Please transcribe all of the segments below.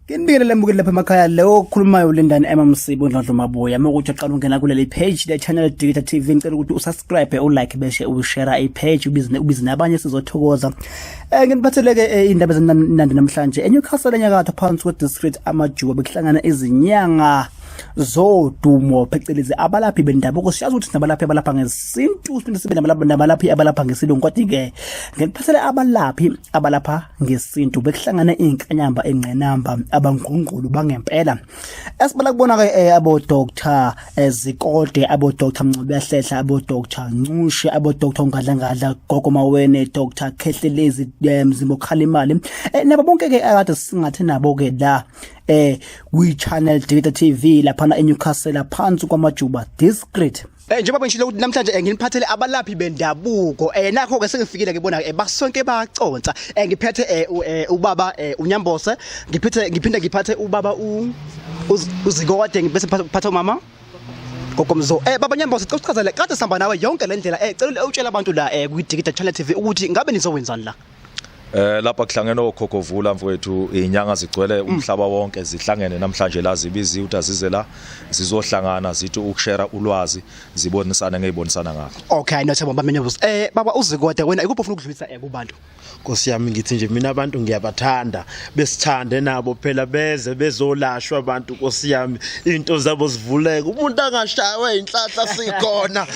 Kinibikele lembukeli lapha emakhaya lo okhulumayo uLindani Msibo Ndlovu Mabuya ukuthi aqala ungena kuleli page le channel Digital TV ngicela ukuthi usubscribe ulike bese ushare i-page ubize nabanye sizothokoza nginiphatheleke indaba ezinandi namhlanje eNewcastle enyakatho phansi kwe-district amajuba behlangana izinyanga zodumo phecelezi abalaphi bendabuko siyazi ukuthi nabalaphi abalapha ngesintu siphinde sibe nabalaphi abalapha ngesilungu kodwa ke ngiphathele abalaphi abalapha ngesintu behlangana inkanyamba engqenamba abangqongqulu bangempela esibala kubona ke abo Dr Zikode abo Dr Mncobehlela abo Dr Ncushe abo Dr Ngadlangadla Gogo Mawene Dr Khehlelezi Mzimbo Khalimali nabo bonke ke akade singathe nabo ke la kwi channel Digital TV lapha eNewcastle phansi kwamajuba district njengoba ngishilo ukuthi namhlanje nginiphathele abalaphi bendabuko nakho ke sengifikile ngibona basonke baconsa ngiphethe ubaba uNyambose ngiphinde ngiphathe ubaba uZikode ngibese ngiphathe umama Gokomzo baba Nyambose sichazele kade sihamba nawe yonke le ndlela cela utshela abantu la kwi Digital Channel TV ukuthi ngabe nizowenzani la lapha kuhlangene Okhokhovula mfowethu inyanga zigcwele umhlaba wonke zihlangene namhlanje la zibizi ukuthi azize la zizohlangana zithi ukushare ulwazi zibonisana ngezibonisana ngakho. Okay nothebo baba Nyambose baba uZikode wena ikuphi ufuna ukudlulisa kubantu? Nkosi yami ngithi nje mina abantu ngiyabathanda besithande nabo phela beze bezolashwa abantu Nkosi yami into zabo zivuleke umuntu angashawe inhlahla sikhona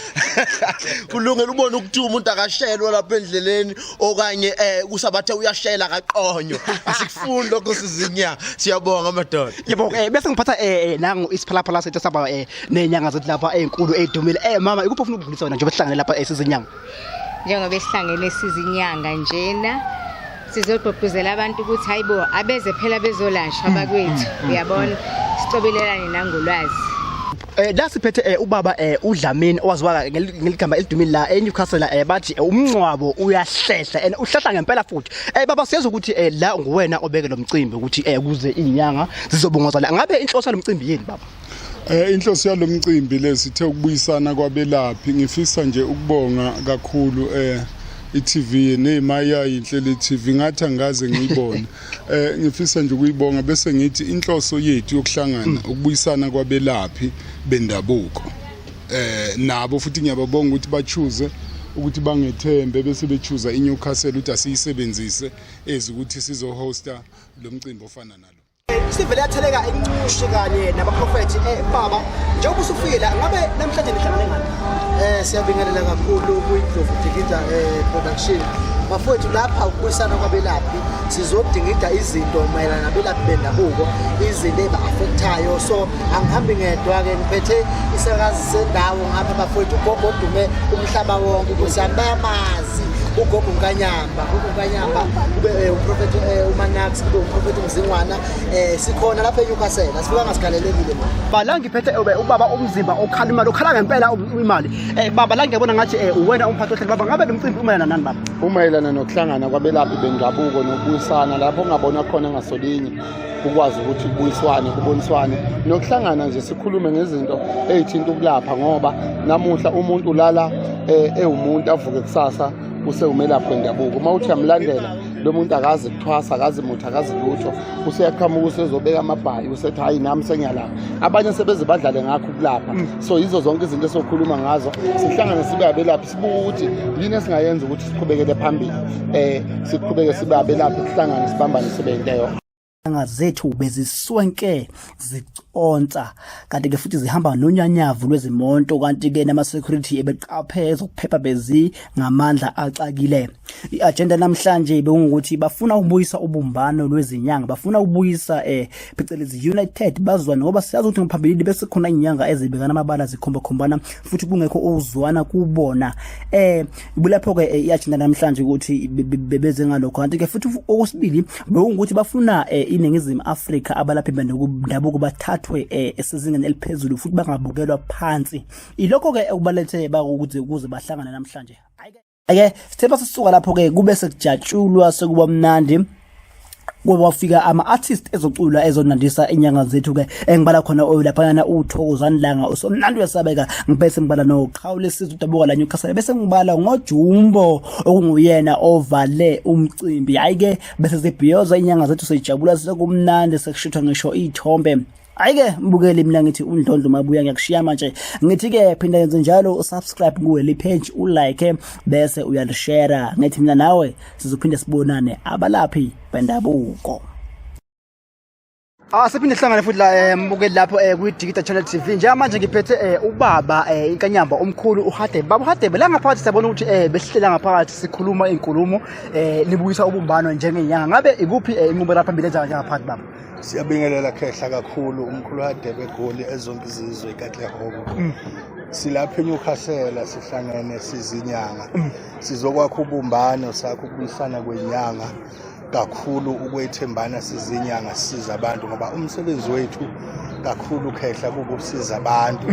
kulungela ubone ukuthi umuntu akashelwa lapha endleleni okanye kusabathe uyashela kaqonyo asikufuni lokho sizinyanga siyabonga amadoda yebo bese ngiphatha nangu isiphalaphala sethu saba nenyanga zethu lapha ezinkulu edumile mama ikuphi ufuna ukudlulisa wena nje behlangene lapha sizinyanga njengoba esihlangene sizinyanga njena sizogqugquzela abantu ukuthi hayibo abeze phela bezolashwa abakwethu uyabona sicobelelane nangolwazi la siphethe ubaba uDlamini owaziwa ngeligama elidumile la eNewcastle bathi umncwabo uyahlehla and uhlehla ngempela futhi baba siyazi ukuthi la nguwena obeke lo mcimbi ukuthi kuze inyanga zizobongoza la ngabe inhloso lomcimbi yini baba inhloso yalomcimbi lesithe ukubuyisana kwabelaphi ngifisa nje ukubonga kakhulu iTV nemaya inhlelo iTV ngathi angaze ngiyibone ngifisa nje ukuyibonga bese ngithi inhloso yethu yokuhlangana ukubuyisana kwabelaphi bendabuko nabo futhi ngiyababonga ukuthi bachoose ukuthi bangethembe bese bechoose iNewcastle ukuthi asiyisebenzise ukuthi sizohosta lo mcimbi ofana nalo sivele yatheleka Ncushe kanye nabaprofethi baba njengoba usufile ngabe namhlanje nihlangane ngani siyabingelela kakhulu kuyiDlovu Digital production bafowethu lapha ukubuyisana kwabelaphi sizodingida izinto mayelana nabelaphi bendabuko izinto eba-affectayo so angihambi ngedwa ke ngiphethe isakazi sendawo ngapha bafowethu ugogo odume umhlaba wonke kusiyamazi ugogo Nkanyamba kube uprofeti uManax kube uprofeti Mzingwana sikhona lapha eNewcastle asifika ngasigalelekile bala ngiphethe ubaba umzimba okhalimali okhala ngempela imali baba la ngiyabona ngathi uwena umphathi ohlelo baba ngabe nomcimbi umayelana nani baba umayelana nokuhlangana kwabelaphi bendabuko nokubuyisana lapho ngabona khona ngasolinye ukwazi ukuthi kubuyiswane kuboniswane nokuhlangana nje sikhulume ngezinto ezithinta ukulapha ngoba namuhla umuntu lala umuntu avuke kusasa usewumelaphi wendabuko uma uthi amlandela lo muntu akazi kuthwasa akazi muthi akazi lutho useyaqhamuka usezobeka amabhayi usethi hayi nami sengiyalapha abanye sebeze badlale ngakho ukulapha so yizo zonke izinto esokhuluma ngazo sihlangane sibe abelaphi sibuka ukuthi yini esingayenza ukuthi siqhubekele phambili siqhubeke sibe abelaphi sihlangane sibambane sibe into eyodwa zethu beziswenke ziconsa kanti ke futhi zihamba nonyanyavu lwezimonto kanti ke nama security ebeqaphe zokuphepha bezi ngamandla acakile iagenda namhlanje bekungukuthi bafuna ukubuyisa ubumbano lwezinyanga bafuna ukubuyisa phecelezi united bazwana ngoba siyazi ukuthi ngaphambili bese khona inyanga ezibekana amabala zikhomba khombana futhi kungekho uzwana kubona ibulapho ke iagenda namhlanje ukuthi bebeze ngalokho kanti ke futhi okwesibili bekungukuthi bafuna iningizimu Afrika abalaphi bendabuko bathathwe esizingeni eliphezulu futhi bangabukelwa phansi ilokho ke ukubalethe bakuthi ukuze bahlangane namhlanje ake sithe basisuka lapho ke kube sekujatshulwa sekuba mnandi kube wafika ama-artist ezocula ezonandisa inyanga zethu ke engibala khona laphayana uThokozani Langa usomnandi wesabeka ngibese ngibala noQhawule Sizwe udabuka la Newcastle bese ngibala ngoJumbo okunguyena ovale umcimbi hayi ke bese zibhiyoza inyanga zethu sejabula sekumnandi sekushutha ngisho ithombe. Ayike mbukele mina ngithi uNdlondlo Mabuya ngiyakushiya manje ngithi ke phinda yenze njalo usubscribe kuwe le page ulike bese uyalishare ngithi mina nawe sizophinde sibonane abalaphi bendabuko. Siphinde sihlangane futhi la mbukeli lapho ku Digital Channel TV njengamanje ngiphethe ubaba inkanyamba omkhulu uHadebe. Baba uHadebe la ngaphakathi siyabona ukuthi besihlela ngaphakathi sikhuluma inkulumo libuyisa ubumbano njengenyanga. Ngabe ikuphi inqubo lapha phambili enza ngaphakathi baba? Siyabingelela khehla kakhulu umkhulu Hadebe eGoli ezonke izizwe ikaTlehoko. Silapha eNewcastle sihlangene sizinyanga. Sizokwakha ubumbano sakho ukubuyisana kwenyanga. Kakhulu ukwethembana sizinyanga siza abantu ngoba umsebenzi wethu kakhulu khehla ukusiza abantu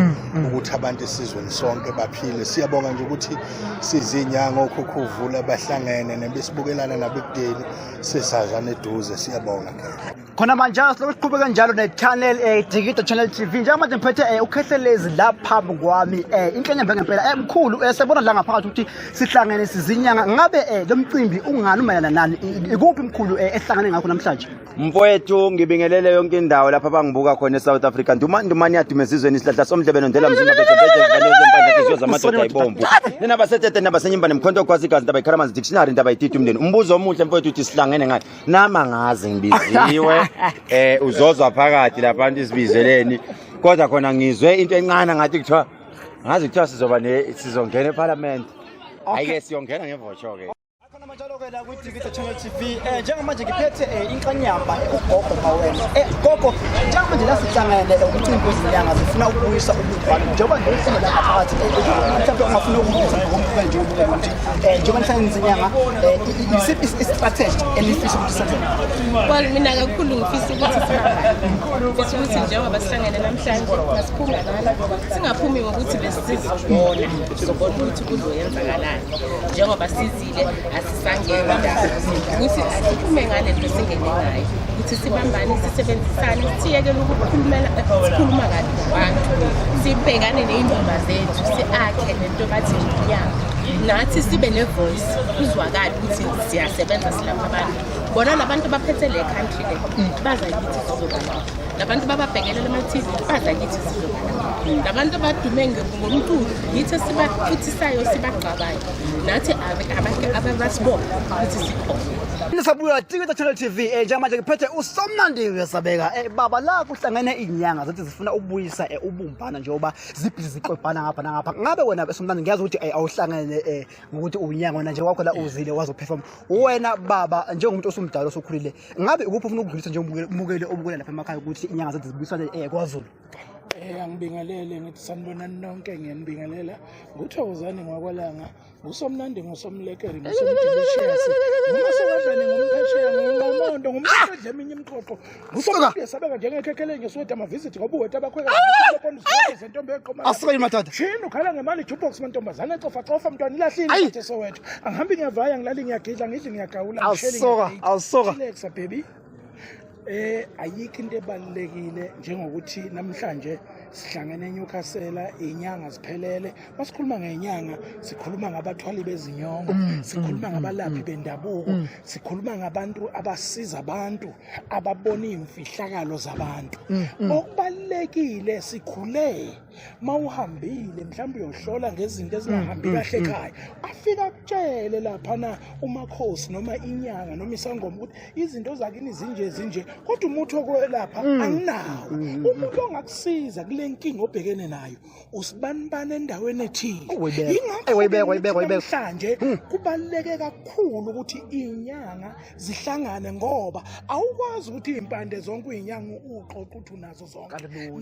ukuthi abantu esizweni sonke baphile. Siyabonga nje ukuthi sizinyanga Okhokhovula bahlangene nebesibukelana nabekudeni sesazana eduze. Siyabonga khehla. Khona manje siqhubeka njalo ne-channel Digital Channel TV njengamanje ngiphethe uKhehlelezi lapha kwami inkanyamba ngempela emkhulu siyabona la ngaphakathi ukuthi sihlangene sizinyanga. Ngabe lo mcimbi ungani umayelana nani ikuphi mkhulu ehlangane ngakho namhlanje? Mfowethu ngibingelele yonke indawo lapha bangibuka khona eSouth Africa. Ndumani yadume esizweni isidla somdlebe nondela mzimba bethebethe ngale zempahla zamadoda ayibomvu. Nina basethethe nabasenyimba nemkhonto kwazi igazi ndaba ikharamanzi dictionary ndaba ithithi umndeni. Umbuzo omuhle mfowethu uthi sihlangene ngani? Nama ngazi ngibiziwe uzozwa phakathi labantu isibizeleni kodwa khona ngizwe into encane ngathi kuthiwa ngazi kuthiwa sizongena eParliament. Ayike siyongena ngevocho ke. Njalo ke la ku Digital Channel TV njengamanje ngiphethe inkanyamba uGogo Ngawonye. Gogo njengamanje la sihlangene umcimbi wezinyanga zifuna ukubuyisa ubumbano njengoba ngisho la ngaphakathi mhlawumbe ungafuna ukubuyisa ngokuba nje ukuthi njengoba nihlangene izinyanga isiphi strategy elifisa ukuthi senze? Well mina kakhulu ngifisa ukuthi ngifisa ukuthi njengoba sihlangene namhlanje masiphuma lana singaphumi ngokuthi besizibona sizobona ukuthi kuzoyenzakalani njengoba sizile asisangena ukuthi asiphume ngale nto singene ngayo ukuthi sibambane sisebenzisane siyekele ukukhuluma kahle nabantu sibhekane nezindaba zethu siakhe nento bathi inyanga nathi sibe nevoice kuzwakala ukuthi siyasebenza silapha abantu bona labantu baphethe le country le baza yithi sizobana labantu bababhekelela ama-TV baza yithi sizobana labantu badume ngomculo yithi sibafuthisayo sibagqabayo nathi abasibona ukuthi sikhona. Nisabuya Digital Channel TV njengamanje ngiphethe usomnandi wesabeka baba la kuhlangene inyanga zathi zifuna ukubuyisa ubumbana njengoba zibhizi ziqwebhana ngapha nangapha. Ngabe wena somnandi ngiyazi ukuthi awuhlangene ngokuthi unyanga wena nje wakho la uzile wazoperform wena baba njengomuntu osumdala osokhulile ngabe ukuphi ufuna ukudlulisa njengomukeli obukela lapha emakhaya ukuthi inyanga zathi zibuyisane kwaZulu? Angibingelele ngithi sanibonani nonke ngiyanibingelela nguThokozani ngwakwalanga ngusomnandi ngosomlekeri ngusomdibishiyasi ngumasokazane ngumphesheya ngomondo ngumqedle eminye imixoxo ngusomnandi esabeka njengekhekhele ngeSwede amavisit ngoba uwethu abakhweka zentombi eqoma asike madoda shino khala ngemali jukebox mantombazane cofa mntwana ilahlile nje Soweto angihambi ngiyavaya ngilali ngiyagidla ngidli ngiyagawula awusoka Alexa baby ayikho into ebalekile njengokuthi namhlanje sihlangene eNewcastle inyanga ziphelele masikhuluma ngenyanga sikhuluma ngabathwali bezinyongo sikhuluma ngabalaphi bendabuko sikhuluma ngabantu abasiza abantu ababona imfihlakalo zabantu okubalekile sikhule mawuhambile mhlawumbe uyohlola ngezinto ezingahambi kahle ekhaya afika kutshele lapha na umakhosi noma inyanga noma isangoma ukuthi izinto zakini zinje kodwa umuntu okwelapha anginawo umuntu ongakusiza kule nkinga obhekene nayo usibanibana endaweni ethile ingakho mhlanje kubaleke kakhulu ukuthi inyanga zihlangane ngoba awukwazi ukuthi impande zonke inyanga uxoxa ukuthi unazo zonke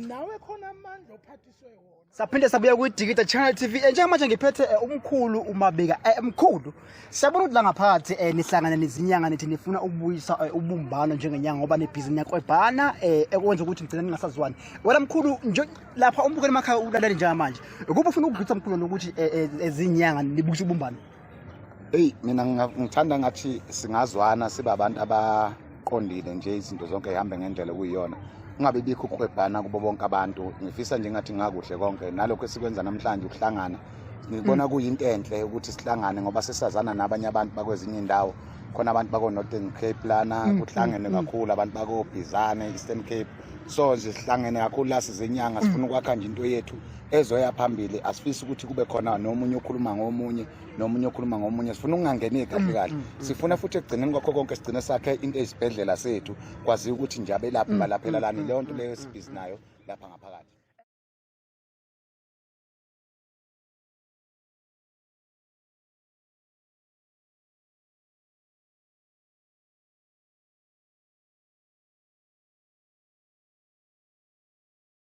nawe khona amandla ophathiswe wona. Saphinde sabuya ku Digital Channel TV njengamanje ngiphethe umkhulu uMabika mkhulu siyabona ukuthi la ngaphakathi nihlangana nezinyanga nithi nifuna ukubuyisa ubumbano njengenyanga ngoba nebhizinisi yakwebhana ekwenza ukuthi ngicela ningasazwani wena mkhulu nje lapha umbukeli emakhaya ulalele njengamanje ukuphi ufuna ukugcitha mkhulu nokuthi ezinyanga nibuyisa ubumbano? Mina ngithanda ngathi singazwana siba abantu ngokuqondile nje izinto zonke zihambe ngendlela kuyiyona ungabe bikho ukuhwebhana kubo bonke abantu ngifisa nje ngathi ngakuhle konke nalokho esikwenza namhlanje ukuhlangana ngibona kuyinto enhle ukuthi sihlangane ngoba sesazana nabanye abantu bakwezinye indawo khona abantu bako Northern Cape lana kuhlangene kakhulu abantu bako Bizana Eastern Cape so nje sihlangene kakhulu la sizinyanga sifuna ukwakha nje into yethu ezoya phambili asifisi ukuthi kube khona nomunye okhuluma ngomunye sifuna ukungangeni kahle kahle sifuna futhi egcineni kwakho konke sigcine sakhe into ezibhedlela sethu kwazi ukuthi nje abelaphi balaphela lani leyo nto leyo sibhizi nayo lapha ngaphakathi.